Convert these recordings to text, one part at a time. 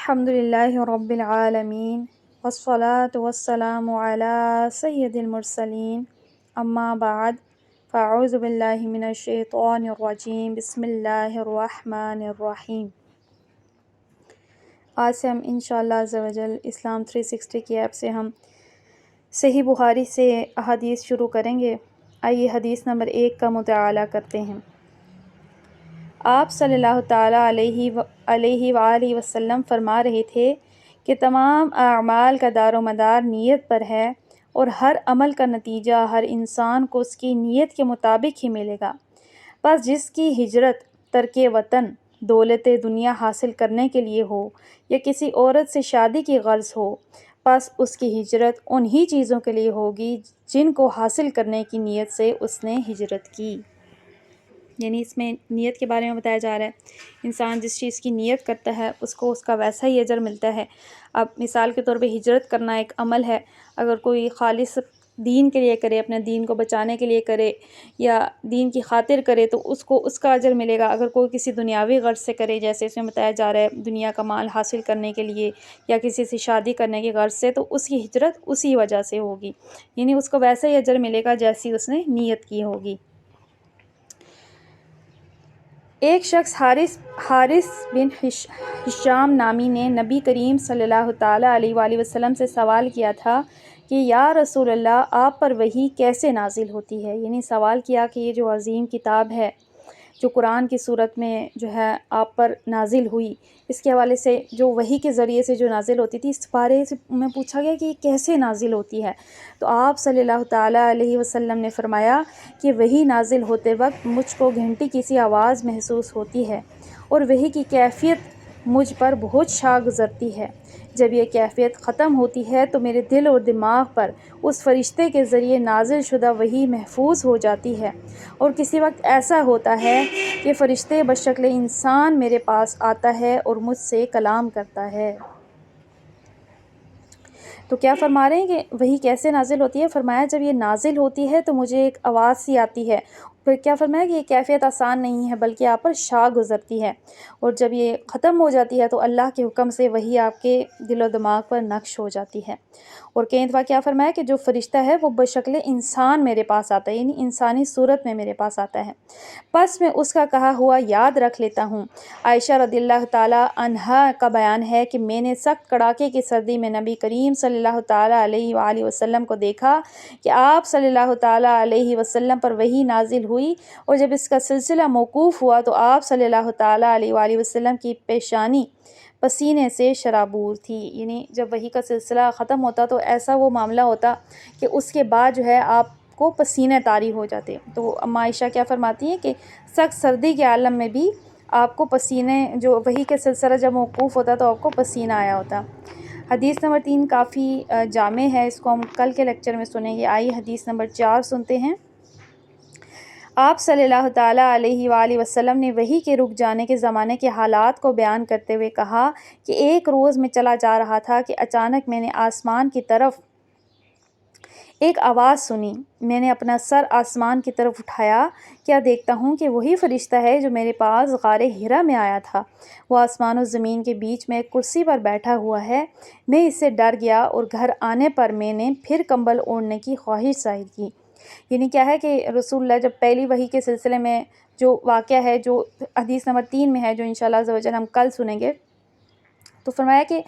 الحمد للہ رب العالمین والصلاة والسلام علی سید المرسلین اما بعد فاعوذ باللہ من الشیطان الرجیم بسم اللہ الرحمن الرحیم۔ آج سے ہم انشاءاللہ عز و جل اسلام 360 کی ایپ سے ہم صحیح بخاری سے احادیث شروع کریں گے۔ آئیے حدیث نمبر 1 کا مطالعہ کرتے ہیں۔ آپ صلی اللہ تعالیٰ علیہ وآلہ وسلم فرما رہے تھے کہ تمام اعمال کا دار و مدار نیت پر ہے، اور ہر عمل کا نتیجہ ہر انسان کو اس کی نیت کے مطابق ہی ملے گا۔ بس جس کی ہجرت ترک وطن دولت دنیا حاصل کرنے کے لیے ہو یا کسی عورت سے شادی کی غرض ہو، بس اس کی ہجرت انہی چیزوں کے لیے ہوگی جن کو حاصل کرنے کی نیت سے اس نے ہجرت کی۔ یعنی اس میں نیت کے بارے میں بتایا جا رہا ہے۔ انسان جس چیز کی نیت کرتا ہے اس کو اس کا ویسا ہی اجر ملتا ہے۔ اب مثال کے طور پہ ہجرت کرنا ایک عمل ہے۔ اگر کوئی خالص دین کے لیے کرے، اپنے دین کو بچانے کے لیے کرے یا دین کی خاطر کرے تو اس کو اس کا اجر ملے گا۔ اگر کوئی کسی دنیاوی غرض سے کرے، جیسے اس میں بتایا جا رہا ہے دنیا کا مال حاصل کرنے کے لیے یا کسی سے شادی کرنے کی غرض سے، تو اس کی ہجرت اسی وجہ سے ہوگی، یعنی اس کو ویسا ہی اجر ملے گا جیسی اس نے نیت کی ہوگی۔ ایک شخص حارث بن ہشام نامی نے نبی کریم صلی اللہ تعالیٰ علیہ وآلہ وسلم سے سوال کیا تھا کہ یا رسول اللہ، آپ پر وحی کیسے نازل ہوتی ہے؟ یعنی سوال کیا کہ یہ جو عظیم کتاب ہے جو قرآن کی صورت میں جو ہے آپ پر نازل ہوئی، اس کے حوالے سے جو وحی کے ذریعے سے جو نازل ہوتی تھی، اس بارے میں پوچھا گیا کہ یہ کیسے نازل ہوتی ہے؟ تو آپ صلی اللہ تعالیٰ علیہ وسلم نے فرمایا کہ وحی نازل ہوتے وقت مجھ کو گھنٹی کی سی آواز محسوس ہوتی ہے، اور وحی کی کیفیت مجھ پر بہت شا گزرتی ہے۔ جب یہ کیفیت ختم ہوتی ہے تو میرے دل اور دماغ پر اس فرشتے کے ذریعے نازل شدہ وحی محفوظ ہو جاتی ہے، اور کسی وقت ایسا ہوتا ہے کہ فرشتے بشکل انسان میرے پاس آتا ہے اور مجھ سے کلام کرتا ہے۔ تو کیا فرما رہے ہیں کہ وحی کیسے نازل ہوتی ہے؟ فرمایا جب یہ نازل ہوتی ہے تو مجھے ایک آواز سی آتی ہے۔ پھر کیا فرمایا کہ یہ کیفیت آسان نہیں ہے بلکہ آپ پر شا گزرتی ہے، اور جب یہ ختم ہو جاتی ہے تو اللہ کے حکم سے وحی آپ کے دل و دماغ پر نقش ہو جاتی ہے۔ اور کئی دفعہ کیا فرمایا کہ جو فرشتہ ہے وہ بشکل انسان میرے پاس آتا ہے، یعنی انسانی صورت میں میرے پاس آتا ہے، بس میں اس کا کہا ہوا یاد رکھ لیتا ہوں۔ عائشہ رضی اللہ تعالیٰ عنہا کا بیان ہے کہ میں نے سخت کڑاکے کی سردی میں نبی کریم صلی اللہ تعالیٰ علیہ وآلہ وسلم کو دیکھا کہ آپ صلی اللہ تعالیٰ علیہ وسلم پر وحی نازل ہوئی، اور جب اس کا سلسلہ موقوف ہوا تو آپ صلی اللہ تعالیٰ علیہ وآلہ وسلم کی پیشانی پسینے سے شرابور تھی۔ یعنی جب وحی کا سلسلہ ختم ہوتا تو ایسا وہ معاملہ ہوتا کہ اس کے بعد جو ہے آپ کو پسینے طاری ہو جاتے۔ تو اما عائشہ کیا فرماتی ہیں کہ سخت سردی کے عالم میں بھی آپ کو پسینے، جو وحی کے سلسلہ جب موقوف ہوتا تو آپ کو پسینہ آیا ہوتا۔ حدیث نمبر 3 کافی جامع ہے، اس کو ہم کل کے لیکچر میں سنیں گے۔ آئیے حدیث نمبر 4 سنتے ہیں۔ آپ صلی اللہ تعالیٰ علیہ وآلہ وسلم نے وحی کے رک جانے کے زمانے کے حالات کو بیان کرتے ہوئے کہا کہ ایک روز میں چلا جا رہا تھا کہ اچانک میں نے آسمان کی طرف ایک آواز سنی۔ میں نے اپنا سر آسمان کی طرف اٹھایا، کیا دیکھتا ہوں کہ وہی فرشتہ ہے جو میرے پاس غار حرا میں آیا تھا۔ وہ آسمان و زمین کے بیچ میں ایک کرسی پر بیٹھا ہوا ہے۔ میں اس سے ڈر گیا، اور گھر آنے پر میں نے پھر کمبل اوڑھنے کی خواہش ظاہر کی۔ یعنی کیا ہے کہ رسول اللہ جب پہلی وحی کے سلسلے میں جو واقعہ ہے جو حدیث نمبر 3 میں ہے، جو انشاءاللہ عز و جل ہم کل سنیں گے، تو فرمایا کہ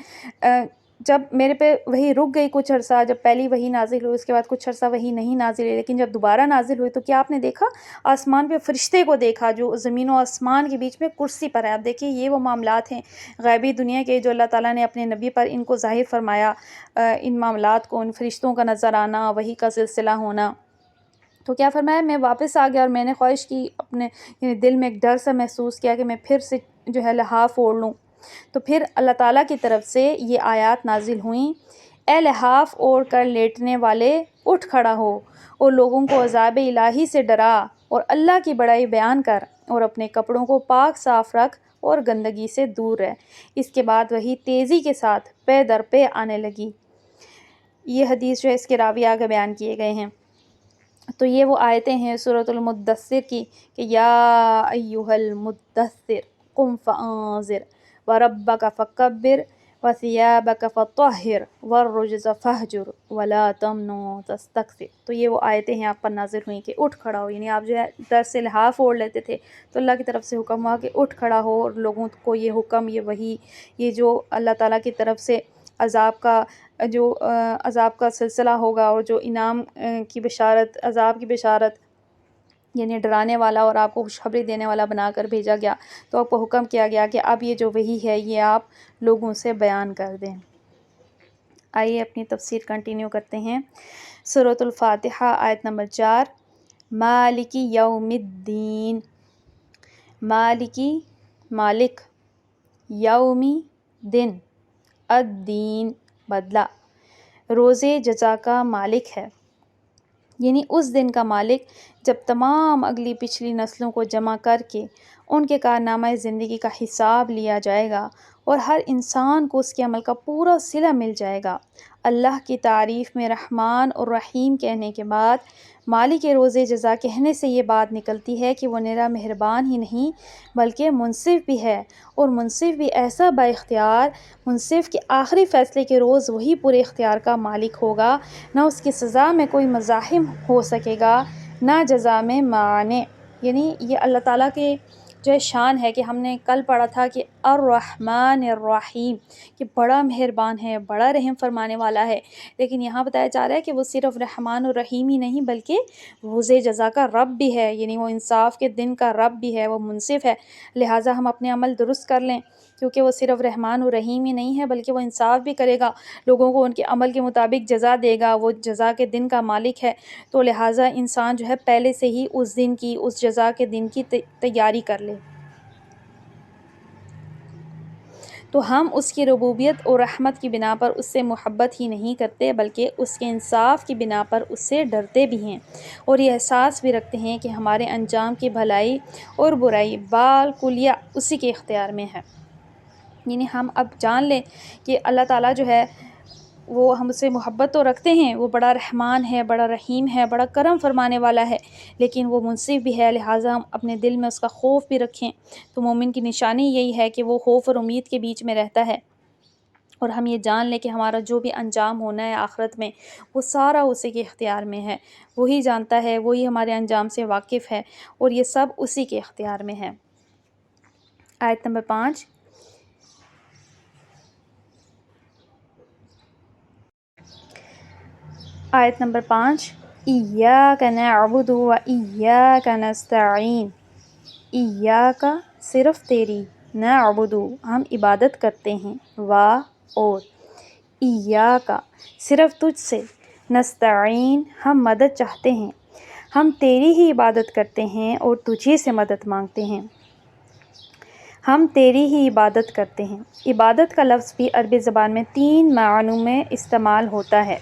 جب میرے پہ وحی رک گئی کچھ عرصہ، جب پہلی وحی نازل ہوئی اس کے بعد کچھ عرصہ وحی نہیں نازل ہوئی، لیکن جب دوبارہ نازل ہوئی تو کیا آپ نے دیکھا؟ آسمان پہ فرشتے کو دیکھا جو زمین و آسمان کے بیچ میں کرسی پر ہے۔ اب دیکھیے یہ وہ معاملات ہیں غیبی دنیا کے جو اللہ تعالیٰ نے اپنے نبی پر ان کو ظاہر فرمایا، ان معاملات کو، ان فرشتوں کا نظر آنا، وحی کا سلسلہ ہونا۔ تو کیا فرمایا میں واپس آ گیا، اور میں نے خواہش کی، اپنے یعنی دل میں ایک ڈر سا محسوس کیا کہ میں پھر سے جو ہے لحاف اوڑھ لوں۔ تو پھر اللہ تعالیٰ کی طرف سے یہ آیات نازل ہوئیں، اے لحاف اوڑھ کر لیٹنے والے، اٹھ کھڑا ہو اور لوگوں کو عذاب الہی سے ڈرا، اور اللہ کی بڑائی بیان کر، اور اپنے کپڑوں کو پاک صاف رکھ اور گندگی سے دور رہ۔ اس کے بعد وہی تیزی کے ساتھ پے در پے آنے لگی۔ یہ حدیث جو ہے اس کے راوی آگے بیان کیے گئے ہیں۔ تو یہ وہ آیتیں ہیں سورۃ المدثر کی کہ یا ایھا المدثر قم فانذر وربک فکبر وَثِيَابَكَ فَطَهِّرْ وَالرُّجْزَ فَاهْجُرْ وَلَا تَمْنُن تَسْتَكْثِرْ۔ تو یہ وہ آیتیں ہیں آپ پر نازل ہوئیں کہ اٹھ کھڑا ہو، یعنی آپ جو ہے ڈر سے لحاف اوڑھ لیتے تھے، تو اللہ کی طرف سے حکم ہوا کہ اٹھ کھڑا ہو، اور لوگوں کو یہ حکم، یہ وحی، یہ جو اللہ تعالیٰ کی طرف سے عذاب کا سلسلہ ہوگا، اور جو انعام کی بشارت، عذاب کی بشارت، یعنی ڈرانے والا اور آپ کو خوشخبری دینے والا بنا کر بھیجا گیا، تو آپ کو حکم کیا گیا کہ اب یہ جو وحی ہے یہ آپ لوگوں سے بیان کر دیں۔ آئیے اپنی تفسیر کنٹینیو کرتے ہیں۔ سورۃ الفاتحہ آیت نمبر 4۔ مالکی یوم الدین، مالکی مالک، یومی دن، الدین بدلہ، روزے جزا کا مالک ہے، یعنی اس دن کا مالک جب تمام اگلی پچھلی نسلوں کو جمع کر کے ان کے کارنامہ زندگی کا حساب لیا جائے گا اور ہر انسان کو اس کے عمل کا پورا صلہ مل جائے گا۔ اللہ کی تعریف میں رحمان اور رحیم کہنے کے بعد مالک روز جزا کہنے سے یہ بات نکلتی ہے کہ وہ نرا مہربان ہی نہیں بلکہ منصف بھی ہے، اور منصف بھی ایسا با اختیار منصف کہ آخری فیصلے کے روز وہی پورے اختیار کا مالک ہوگا، نہ اس کی سزا میں کوئی مزاحم ہو سکے گا، نہ جزا میں مانع۔ یعنی یہ اللہ تعالیٰ کے جو ہے شان ہے کہ ہم نے کل پڑھا تھا کہ الرحمن الرحیم، کہ بڑا مہربان ہے، بڑا رحم فرمانے والا ہے، لیکن یہاں بتایا جا رہا ہے کہ وہ صرف رحمان الرحیم ہی نہیں بلکہ روز جزا کا رب بھی ہے، یعنی وہ انصاف کے دن کا رب بھی ہے، وہ منصف ہے۔ لہٰذا ہم اپنے عمل درست کر لیں، کیونکہ وہ صرف رحمان الرحیم ہی نہیں ہے بلکہ وہ انصاف بھی کرے گا، لوگوں کو ان کے عمل کے مطابق جزا دے گا، وہ جزا کے دن کا مالک ہے۔ تو لہٰذا انسان جو ہے پہلے سے ہی اس دن کی، اس جزا کے دن کی تیاری کر لے۔ تو ہم اس کی ربوبیت اور رحمت کی بنا پر اس سے محبت ہی نہیں کرتے بلکہ اس کے انصاف کی بنا پر اس سے ڈرتے بھی ہیں، اور یہ احساس بھی رکھتے ہیں کہ ہمارے انجام کی بھلائی اور برائی بالکلیہ اسی کے اختیار میں ہے۔ یعنی ہم اب جان لیں کہ اللہ تعالیٰ جو ہے وہ ہم سے محبت تو رکھتے ہیں، وہ بڑا رحمان ہے، بڑا رحیم ہے، بڑا کرم فرمانے والا ہے، لیکن وہ منصف بھی ہے، لہٰذا ہم اپنے دل میں اس کا خوف بھی رکھیں۔ تو مومن کی نشانی یہی ہے کہ وہ خوف اور امید کے بیچ میں رہتا ہے، اور ہم یہ جان لیں کہ ہمارا جو بھی انجام ہونا ہے آخرت میں وہ سارا اسی کے اختیار میں ہے، وہی جانتا ہے، وہی ہمارے انجام سے واقف ہے، اور یہ سب اسی کے اختیار میں ہے۔ آیت نمبر 5۔ آیت نمبر 5۔ ایاک نعبد و ایاک نستعین، ایاک صرف تیری، نعبد ہم عبادت کرتے ہیں، اور ایاک صرف تجھ سے، نستعین ہم مدد چاہتے ہیں، ہم تیری ہی عبادت کرتے ہیں اور تجھی سے مدد مانگتے ہیں، ہم تیری ہی عبادت کرتے ہیں۔ عبادت کا لفظ بھی عربی زبان میں 3 معنوں میں استعمال ہوتا ہے،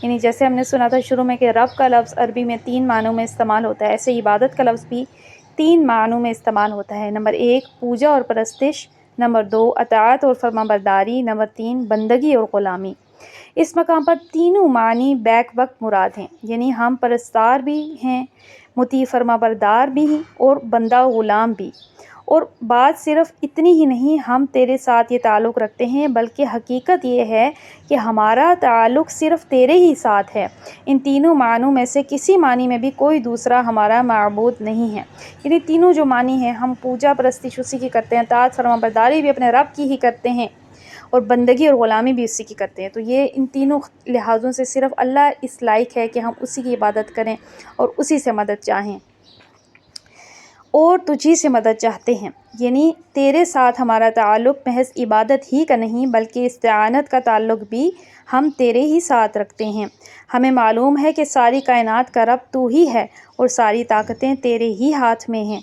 یعنی جیسے ہم نے سنا تھا شروع میں کہ رب کا لفظ عربی میں 3 معنوں میں استعمال ہوتا ہے، ایسے عبادت کا لفظ بھی 3 معنوں میں استعمال ہوتا ہے۔ نمبر 1 پوجا اور پرستش، نمبر 2 اطاعت اور فرمانبرداری، نمبر 3 بندگی اور غلامی۔ اس مقام پر تینوں معنی بیک وقت مراد ہیں، یعنی ہم پرستار بھی ہیں، مطیع فرمانبردار بھی ہیں اور بندہ غلام بھی۔ اور بات صرف اتنی ہی نہیں ہم تیرے ساتھ یہ تعلق رکھتے ہیں، بلکہ حقیقت یہ ہے کہ ہمارا تعلق صرف تیرے ہی ساتھ ہے۔ ان تینوں معنوں میں سے کسی معنی میں بھی کوئی دوسرا ہمارا معبود نہیں ہے، یعنی تینوں جو معنی ہیں، ہم پوجا پرستش اسی کی کرتے ہیں، اطاعت فرمانبرداری بھی اپنے رب کی ہی کرتے ہیں، اور بندگی اور غلامی بھی اسی کی کرتے ہیں۔ تو یہ ان تینوں لحاظوں سے صرف اللہ اس لائق ہے کہ ہم اسی کی عبادت کریں اور اسی سے مدد چاہیں، اور تجھی سے مدد چاہتے ہیں، یعنی تیرے ساتھ ہمارا تعلق محض عبادت ہی کا نہیں بلکہ استعانت کا تعلق بھی ہم تیرے ہی ساتھ رکھتے ہیں۔ ہمیں معلوم ہے کہ ساری کائنات کا رب تو ہی ہے، اور ساری طاقتیں تیرے ہی ہاتھ میں ہیں،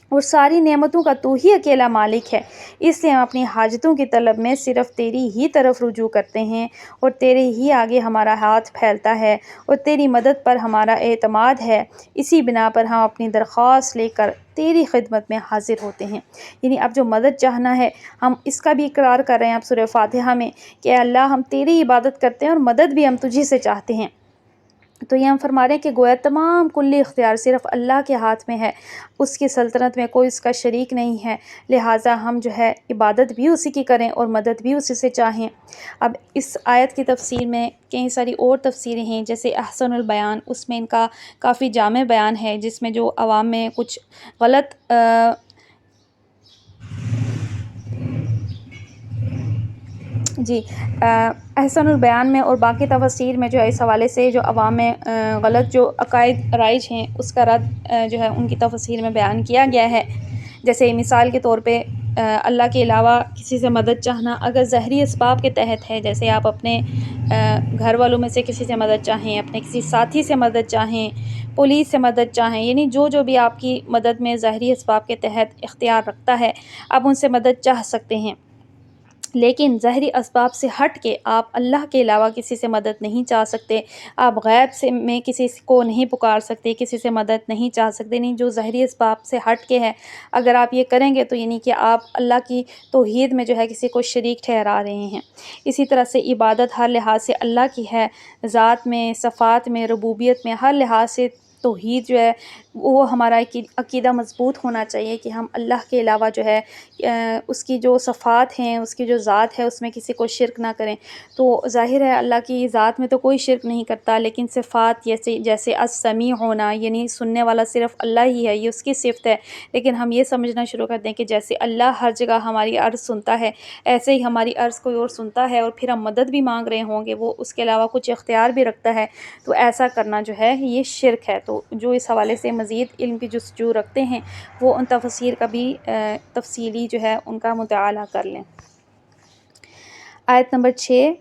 اور ساری نعمتوں کا تو ہی اکیلا مالک ہے، اس لیے ہم اپنی حاجتوں کی طلب میں صرف تیری ہی طرف رجوع کرتے ہیں، اور تیرے ہی آگے ہمارا ہاتھ پھیلتا ہے، اور تیری مدد پر ہمارا اعتماد ہے۔ اسی بنا پر ہم اپنی درخواست لے کر تیری خدمت میں حاضر ہوتے ہیں۔ یعنی اب جو مدد چاہنا ہے ہم اس کا بھی اقرار کر رہے ہیں اب سورہ فاتحہ میں کہ اے اللہ ہم تیری عبادت کرتے ہیں اور مدد بھی ہم تجھی سے چاہتے ہیں، تو یہ ہم فرما رہے ہیں کہ گویا تمام کلی اختیار صرف اللہ کے ہاتھ میں ہے، اس کی سلطنت میں کوئی اس کا شریک نہیں ہے، لہٰذا ہم جو ہے عبادت بھی اسی کی کریں اور مدد بھی اسی سے چاہیں۔ اب اس آیت کی تفسیر میں کئی ساری اور تفسیریں ہیں، جیسے احسن البیان، اس میں ان کا کافی جامع بیان ہے، جس میں جو عوام میں کچھ غلط احسن البیان میں اور باقی تفاسیر میں جو ہے اس حوالے سے جو عوام میں غلط جو عقائد رائج ہیں اس کا رد جو ہے ان کی تفاسیر میں بیان کیا گیا ہے۔ جیسے مثال کے طور پہ اللہ کے علاوہ کسی سے مدد چاہنا اگر ظاہری اسباب کے تحت ہے، جیسے آپ اپنے گھر والوں میں سے کسی سے مدد چاہیں، اپنے کسی ساتھی سے مدد چاہیں، پولیس سے مدد چاہیں، یعنی جو بھی آپ کی مدد میں ظاہری اسباب کے تحت اختیار رکھتا ہے آپ ان سے مدد چاہ سکتے ہیں، لیکن ظاہری اسباب سے ہٹ کے آپ اللہ کے علاوہ کسی سے مدد نہیں چاہ سکتے، آپ غیب سے میں کسی کو نہیں پکار سکتے، کسی سے مدد نہیں چاہ سکتے، نہیں جو ظاہری اسباب سے ہٹ کے ہے اگر آپ یہ کریں گے تو یعنی کہ آپ اللہ کی توحید میں جو ہے کسی کو شریک ٹھہرا رہے ہیں۔ اسی طرح سے عبادت ہر لحاظ سے اللہ کی ہے، ذات میں، صفات میں، ربوبیت میں، ہر لحاظ سے توحید جو ہے وہ ہمارا عقیدہ مضبوط ہونا چاہیے کہ ہم اللہ کے علاوہ جو ہے اس کی جو صفات ہیں، اس کی جو ذات ہے اس میں کسی کو شرک نہ کریں۔ تو ظاہر ہے اللہ کی ذات میں تو کوئی شرک نہیں کرتا، لیکن صفات جیسے السمیع ہونا، یعنی سننے والا صرف اللہ ہی ہے، یہ اس کی صفت ہے، لیکن ہم یہ سمجھنا شروع کر دیں کہ جیسے اللہ ہر جگہ ہماری عرض سنتا ہے ایسے ہی ہماری عرض کوئی اور سنتا ہے، اور پھر ہم مدد بھی مانگ رہے ہوں گے، وہ اس کے علاوہ کچھ اختیار بھی رکھتا ہے، تو ایسا کرنا جو ہے یہ شرک ہے۔ تو جو اس حوالے سے مزید علم کی جستجو رکھتے ہیں وہ ان تفسیر کا بھی تفصیلی جو ہے ان کا مطالعہ کر لیں۔ آیت نمبر 6،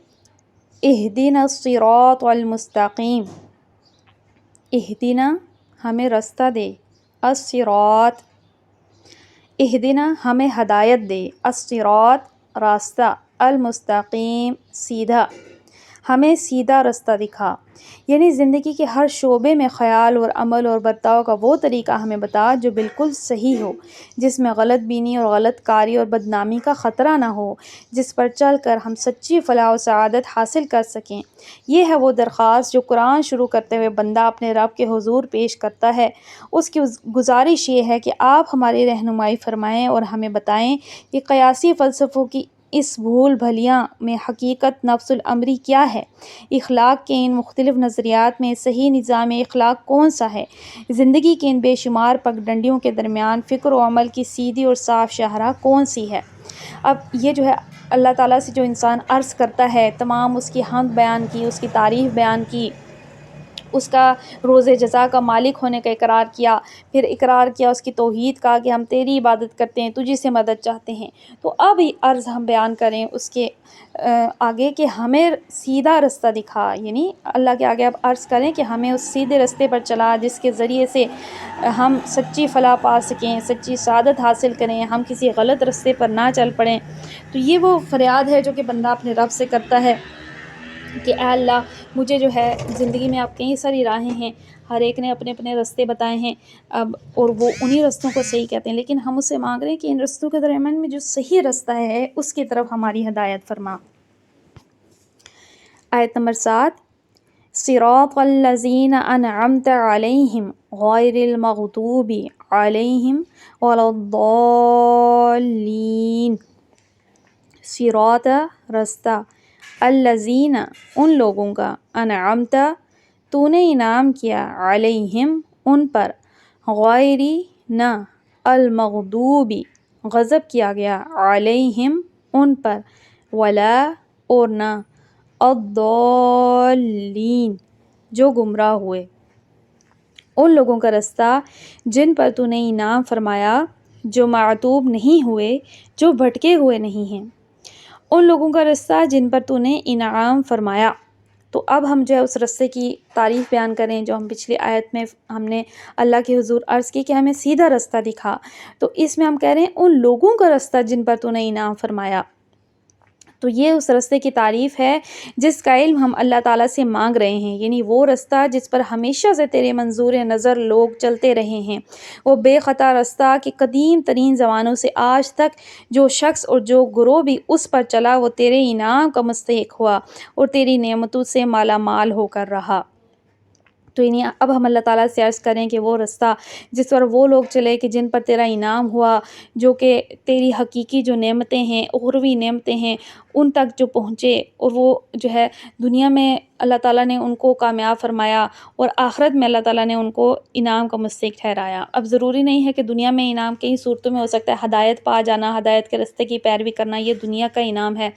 اہدنا الصراط المستقیم، اہدنا ہمیں رستہ دے، الصراط اہدنا ہمیں ہدایت دے، الصراط راستہ، المستقیم سیدھا، ہمیں سیدھا رستہ دکھا، یعنی زندگی کے ہر شعبے میں خیال اور عمل اور برتاؤ کا وہ طریقہ ہمیں بتا جو بالکل صحیح ہو، جس میں غلط بینی اور غلط کاری اور بدنامی کا خطرہ نہ ہو، جس پر چل کر ہم سچی فلاح و سعادت حاصل کر سکیں۔ یہ ہے وہ درخواست جو قرآن شروع کرتے ہوئے بندہ اپنے رب کے حضور پیش کرتا ہے۔ اس کی گزارش یہ ہے کہ آپ ہماری رہنمائی فرمائیں اور ہمیں بتائیں کہ قیاسی فلسفوں کی اس بھول بھلیاں میں حقیقت نفس الامری کیا ہے، اخلاق کے ان مختلف نظریات میں صحیح نظام اخلاق کون سا ہے، زندگی کے ان بے شمار پگڈنڈیوں کے درمیان فکر و عمل کی سیدھی اور صاف شاہراہ کون سی ہے۔ اب یہ جو ہے اللہ تعالیٰ سے جو انسان عرض کرتا ہے، تمام اس کی حمد بیان کی، اس کی تعریف بیان کی، اس کا روز جزا کا مالک ہونے کا اقرار کیا، پھر اقرار کیا اس کی توحید کا کہ ہم تیری عبادت کرتے ہیں، تجھی سے مدد چاہتے ہیں، تو اب عرض ہم بیان کریں اس کے آگے کہ ہمیں سیدھا رستہ دکھا، یعنی اللہ کے آگے اب عرض کریں کہ ہمیں اس سیدھے رستے پر چلا جس کے ذریعے سے ہم سچی فلاح پا سکیں، سچی سعادت حاصل کریں، ہم کسی غلط رستے پر نہ چل پڑیں۔ تو یہ وہ فریاد ہے جو کہ بندہ اپنے رب سے کرتا ہے کہ اے اللہ مجھے جو ہے زندگی میں آپ کئی ساری راہیں ہیں، ہر ایک نے اپنے اپنے رستے بتائے ہیں، اب اور وہ انہی رستوں کو صحیح کہتے ہیں، لیکن ہم اس سے مانگ رہے ہیں کہ ان رستوں کے درمیان میں جو صحیح رستہ ہے اس کی طرف ہماری ہدایت فرما۔ آیت نمبر 7، صراط الذین انعمت علیہم غیر المغضوب علیہم ولا الضالین، صراط رستہ، الذین ان لوگوں کا، انعمت تو نے انعام کیا، علیہم ان پر، غیری نہ، المغضوب غضب کیا گیا، علیہم ان پر، ولا اور نہ، الضالین جو گمراہ ہوئے، ان لوگوں کا رستہ جن پر تو نے انعام فرمایا، جو معتوب نہیں ہوئے، جو بھٹکے ہوئے نہیں ہیں، ان لوگوں کا رستہ جن پر تو نے انعام فرمایا۔ تو اب ہم جو ہے اس رستے کی تعریف بیان کریں جو ہم پچھلی آیت میں ہم نے اللہ کے حضور عرض کی کہ ہمیں سیدھا رستہ دکھا، تو اس میں ہم کہہ رہے ہیں ان لوگوں کا رستہ جن پر تو نے انعام فرمایا، تو یہ اس رستے کی تعریف ہے جس کا علم ہم اللہ تعالیٰ سے مانگ رہے ہیں، یعنی وہ رستہ جس پر ہمیشہ سے تیرے منظور نظر لوگ چلتے رہے ہیں، وہ بے خطا رستہ کہ قدیم ترین زمانوں سے آج تک جو شخص اور جو گروہ بھی اس پر چلا وہ تیرے انعام کا مستحق ہوا اور تیری نعمتوں سے مالا مال ہو کر رہا۔ تو انہیں اب ہم اللہ تعالیٰ سے عرض کریں کہ وہ رستہ جس پر وہ لوگ چلے کہ جن پر تیرا انعام ہوا، جو کہ تیری حقیقی جو نعمتیں ہیں، اخروی نعمتیں ہیں، ان تک جو پہنچے، اور وہ جو ہے دنیا میں اللہ تعالیٰ نے ان کو کامیاب فرمایا، اور آخرت میں اللہ تعالیٰ نے ان کو انعام کا مستحق ٹھہرایا۔ اب ضروری نہیں ہے کہ دنیا میں انعام کئی صورتوں میں ہو سکتا ہے، ہدایت پا جانا، ہدایت کے راستے کی پیروی کرنا، یہ دنیا کا انعام ہے،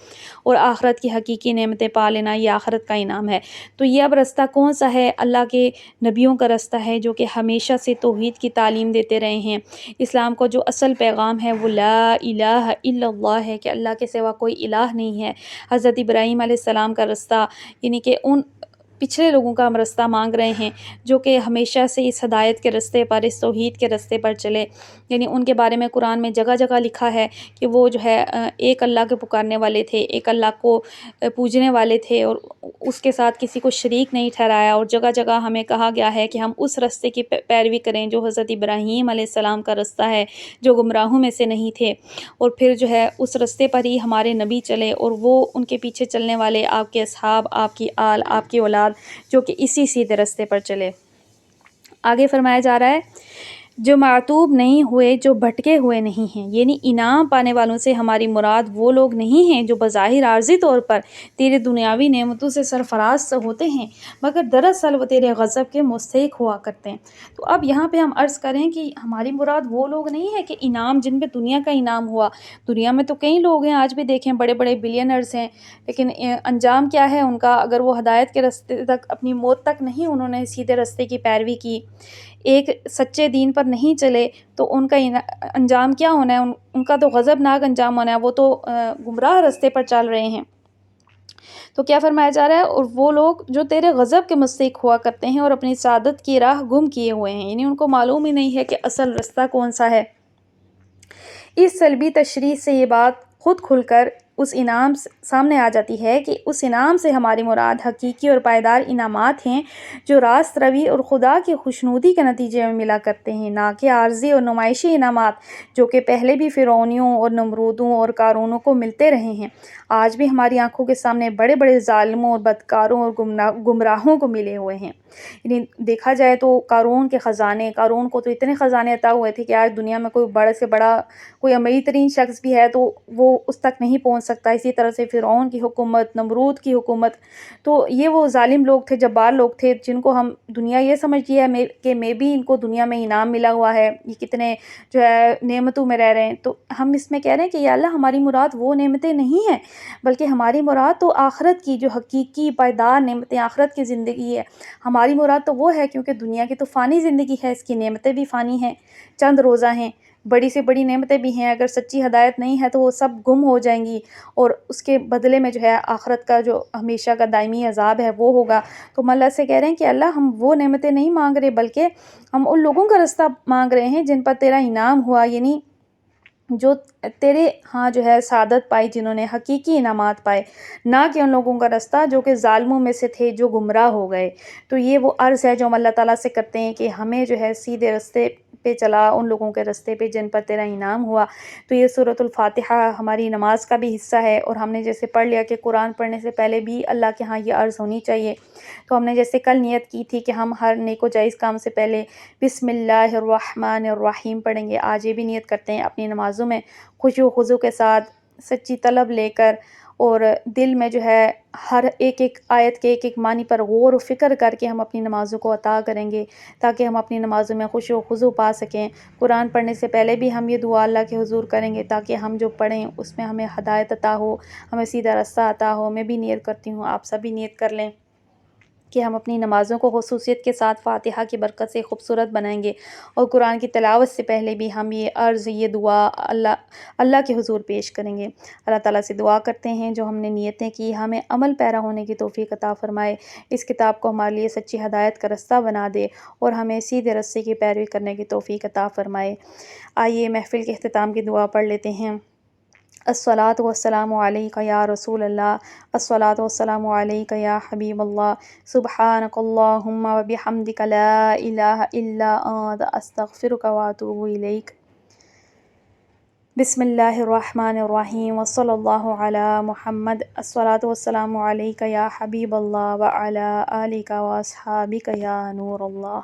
اور آخرت کی حقیقی نعمتیں پا لینا یہ آخرت کا انعام ہے۔ تو یہ اب رستہ کون سا ہے؟ اللہ کے نبیوں کا رستہ ہے، جو کہ ہمیشہ سے توحید کی تعلیم دیتے رہے ہیں۔ اسلام کا جو اصل پیغام ہے وہ لا الہ الا اللہ ہے، کہ اللہ کے سوا کوئی الہ نہیں ہے۔ حضرت ابراہیم علیہ السلام کا رستہ، یعنی کہ ان پچھلے لوگوں کا ہم رستہ مانگ رہے ہیں جو کہ ہمیشہ سے اس ہدایت کے رستے پر، اس توحید کے رستے پر چلے، یعنی ان کے بارے میں قرآن میں جگہ جگہ لکھا ہے کہ وہ جو ہے ایک اللہ کے پکارنے والے تھے، ایک اللہ کو پوجنے والے تھے، اور اس کے ساتھ کسی کو شریک نہیں ٹھہرایا، اور جگہ جگہ ہمیں کہا گیا ہے کہ ہم اس رستے کی پیروی کریں جو حضرت ابراہیم علیہ السلام کا رستہ ہے، جو گمراہوں میں سے نہیں تھے، اور پھر جو ہے اس رستے پر ہی ہمارے نبی چلے، اور وہ ان کے پیچھے چلنے والے آپ کے اصحاب، آپ کی آل، آپ کی اولاد، جو کہ اسی سیدھے رستے پر چلے۔ آگے فرمایا جا رہا ہے جو معتوب نہیں ہوئے، جو بھٹکے ہوئے نہیں ہیں، یعنی انعام پانے والوں سے ہماری مراد وہ لوگ نہیں ہیں جو بظاہر عارضی طور پر تیرے دنیاوی نعمتوں سے سرفراز ہوتے ہیں، مگر دراصل وہ تیرے غضب کے مستحق ہوا کرتے ہیں۔ تو اب یہاں پہ ہم عرض کریں کہ ہماری مراد وہ لوگ نہیں ہے کہ انعام جن پہ دنیا کا انعام ہوا۔ دنیا میں تو کئی لوگ ہیں، آج بھی دیکھیں بڑے بڑے بلینرز ہیں، لیکن انجام کیا ہے ان کا؟ اگر وہ ہدایت کے رستے تک، اپنی موت تک نہیں انہوں نے سیدھے رستے کی پیروی کی، ایک سچے دین پر نہیں چلے، تو ان کا انجام کیا ہونا ہے؟ ان کا تو غضب ناک انجام ہونا ہے، وہ تو گمراہ رستے پر چل رہے ہیں۔ تو کیا فرمایا جا رہا ہے؟ اور وہ لوگ جو تیرے غضب کے مستحق ہوا کرتے ہیں اور اپنی سعادت کی راہ گم کیے ہوئے ہیں، یعنی ان کو معلوم ہی نہیں ہے کہ اصل رستہ کون سا ہے۔ اس سلبی تشریح سے یہ بات خود کھل کر اس انعام سامنے آ جاتی ہے کہ اس انعام سے ہماری مراد حقیقی اور پائیدار انعامات ہیں جو راست روی اور خدا کی خوشنودی کے نتیجے میں ملا کرتے ہیں، نہ کہ عارضی اور نمائشی انعامات جو کہ پہلے بھی فرعونیوں اور نمرودوں اور قارونوں کو ملتے رہے ہیں، آج بھی ہماری آنکھوں کے سامنے بڑے بڑے ظالموں اور بدکاروں اور گمراہوں کو ملے ہوئے ہیں۔ یعنی دیکھا جائے تو قارون کے خزانے، قارون کو تو اتنے خزانے عطا ہوئے تھے کہ آج دنیا میں کوئی بڑے سے بڑا، کوئی امیر ترین شخص بھی ہے تو وہ اس تک نہیں پہنچ سکتا۔ اسی طرح سے فرعون کی حکومت، نمرود کی حکومت، تو یہ وہ ظالم لوگ تھے، جبار لوگ تھے، جن کو ہم دنیا یہ سمجھتی ہے کہ میں بھی ان کو دنیا میں انعام ملا ہوا ہے، یہ کتنے جو ہے نعمتوں میں رہ رہے ہیں۔ تو ہم اس میں کہہ رہے ہیں کہ یا اللہ ہماری مراد وہ نعمتیں نہیں ہیں، بلکہ ہماری مراد تو آخرت کی جو حقیقی پائیدار نعمتیں، آخرت کی زندگی ہے، ہماری مراد تو وہ ہے، کیونکہ دنیا کی تو فانی زندگی ہے، اس کی نعمتیں بھی فانی ہیں، چند روزہ ہیں، بڑی سے بڑی نعمتیں بھی ہیں، اگر سچی ہدایت نہیں ہے تو وہ سب گم ہو جائیں گی، اور اس کے بدلے میں جو ہے آخرت کا جو ہمیشہ کا دائمی عذاب ہے وہ ہوگا۔ تو ہم اللہ سے کہہ رہے ہیں کہ اللہ ہم وہ نعمتیں نہیں مانگ رہے، بلکہ ہم ان لوگوں کا رستہ مانگ رہے ہیں جن پر تیرا انعام ہوا، یعنی جو تیرے ہاں جو ہے سعادت پائی، جنہوں نے حقیقی انعامات پائے، نہ کہ ان لوگوں کا رستہ جو کہ ظالموں میں سے تھے، جو گمراہ ہو گئے۔ تو یہ وہ عرض ہے جو ہم اللہ تعالیٰ سے کرتے ہیں کہ ہمیں جو ہے سیدھے رستے پہ چلا، ان لوگوں کے رستے پہ جن پر تیرا انعام ہوا۔ تو یہ سورۃ الفاتحہ ہماری نماز کا بھی حصہ ہے، اور ہم نے جیسے پڑھ لیا کہ قرآن پڑھنے سے پہلے بھی اللہ کے ہاں یہ عرض ہونی چاہیے۔ تو ہم نے جیسے کل نیت کی تھی کہ ہم ہر نیک و جائز کام سے پہلے بسم اللہ الرحمن الرحیم پڑھیں گے، آج یہ بھی نیت کرتے ہیں اپنی نمازوں میں خشوع و خضوع کے ساتھ، سچی طلب لے کر، اور دل میں جو ہے ہر ایک ایک آیت کے ایک ایک معنی پر غور و فکر کر کے ہم اپنی نمازوں کو عطا کریں گے، تاکہ ہم اپنی نمازوں میں خشوع و خضوع پا سکیں۔ قرآن پڑھنے سے پہلے بھی ہم یہ دعا اللہ کے حضور کریں گے تاکہ ہم جو پڑھیں اس میں ہمیں ہدایت عطا ہو، ہمیں سیدھا رستہ عطا ہو۔ میں بھی نیت کرتی ہوں، آپ سب بھی نیت کر لیں کہ ہم اپنی نمازوں کو خصوصیت کے ساتھ فاتحہ کی برکت سے خوبصورت بنائیں گے، اور قرآن کی تلاوت سے پہلے بھی ہم یہ عرض، یہ دعا اللہ کے حضور پیش کریں گے۔ اللہ تعالیٰ سے دعا کرتے ہیں جو ہم نے نیتیں کی ہمیں عمل پیرا ہونے کی توفیق عطا فرمائے، اس کتاب کو ہمارے لیے سچی ہدایت کا رستہ بنا دے، اور ہمیں سیدھے رستے کی پیروی کرنے کی توفیق عطا فرمائے۔ آئیے محفل کے اختتام کی دعا پڑھ لیتے ہیں۔ الصلاۃ والسلام علیک یا رسول اللہ، الصلاۃ والسلام علیک یا حبیب اللہ، سبحانک اللہم وبحمدک لا الہ الا انت استغفرک واتوب الیک۔ بسم اللہ الرحمن الرحیم وصلی اللہ علی محمد الصلاۃ والسلام علیک یا حبیب اللہ وعلی آلک واصحابک یا نور اللہ۔